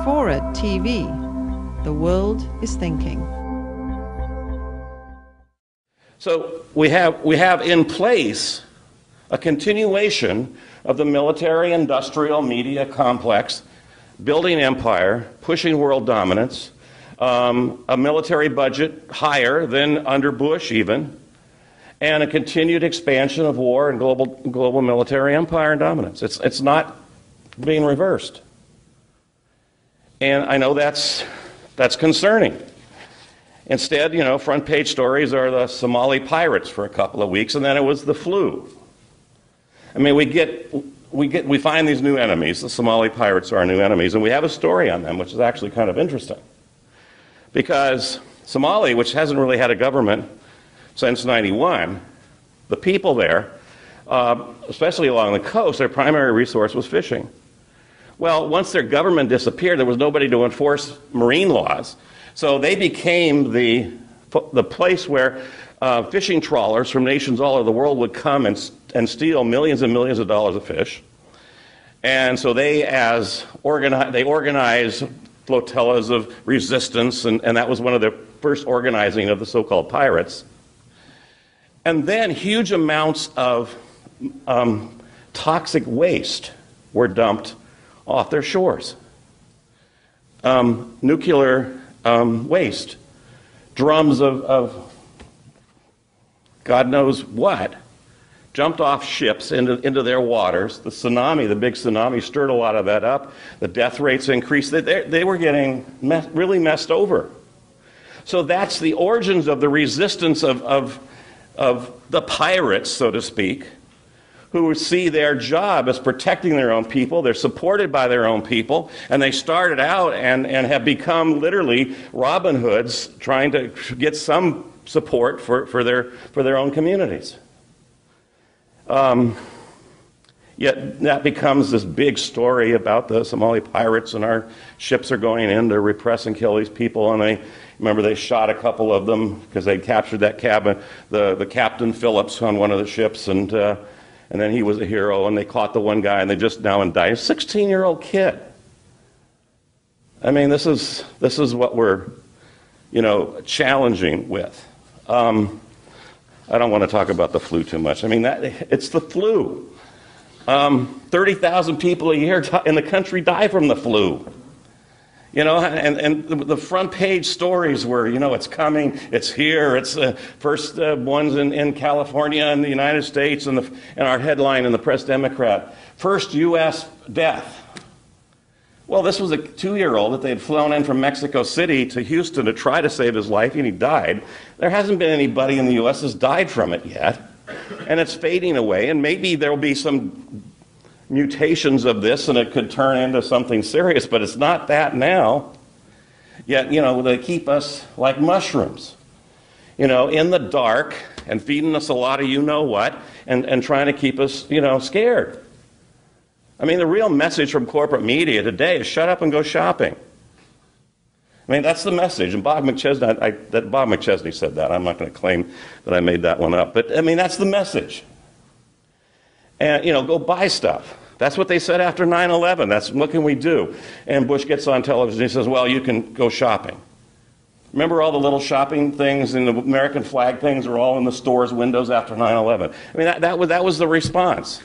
Forward TV. The world is thinking. So we have in place a continuation of the military-industrial media complex, building empire, pushing world dominance, a military budget higher than under Bush even, and a continued expansion of war and global military empire and dominance. It's not being reversed. And I know that's concerning. Instead, you know, front page stories are the Somali pirates for a couple of weeks, and then it was the flu. I mean, we find these new enemies. The Somali pirates are our new enemies, and we have a story on them, which is actually kind of interesting. Because Somalia, which hasn't really had a government since '91, the people there, especially along the coast, their primary resource was fishing. Well, once their government disappeared, there was nobody to enforce marine laws. So they became the place where fishing trawlers from nations all over the world would come and steal millions and millions of dollars of fish. And so they organized flotillas of resistance, and that was one of the first organizing of the so-called pirates. And then huge amounts of toxic waste were dumped off their shores. Nuclear waste, drums of God knows what, jumped off ships into their waters. The tsunami, the big tsunami, stirred a lot of that up. The death rates increased. They were getting really messed over. So that's the origins of the resistance of the pirates, so to speak, who see their job as protecting their own people. They're supported by their own people, and they started out and have become literally Robin Hoods trying to get some support for their own communities. Yet that becomes this big story about the Somali pirates, and our ships are going in to repress and kill these people, and they shot a couple of them because they'd captured that cabin, the Captain Phillips on one of the ships, and then he was a hero, and they caught the one guy, and they just now died. A 16-year-old kid. I mean, this is what we're, challenging with. I don't want to talk about the flu too much. I mean, it's the flu. 30,000 people a year in the country die from the flu. And the front page stories were, it's coming, it's here, it's the first ones in California and the United States, and our headline in the Press Democrat, first U.S. death. Well, this was a 2-year-old that they had flown in from Mexico City to Houston to try to save his life, and he died. There hasn't been anybody in the U.S. that's died from it yet, and it's fading away, and maybe there will be some mutations of this and it could turn into something serious, but it's not that now. Yet, they keep us like mushrooms, in the dark and feeding us a lot of you-know-what and trying to keep us, scared. I mean, the real message from corporate media today is shut up and go shopping. I mean, that's the message. And Bob McChesney said that. I'm not going to claim that I made that one up. But, I mean, that's the message. And, go buy stuff. That's what they said after 9/11. That's what can we do? And Bush gets on television and he says, well, you can go shopping. Remember all the little shopping things and the American flag things are all in the store's windows after 9/11? I mean, that was the response.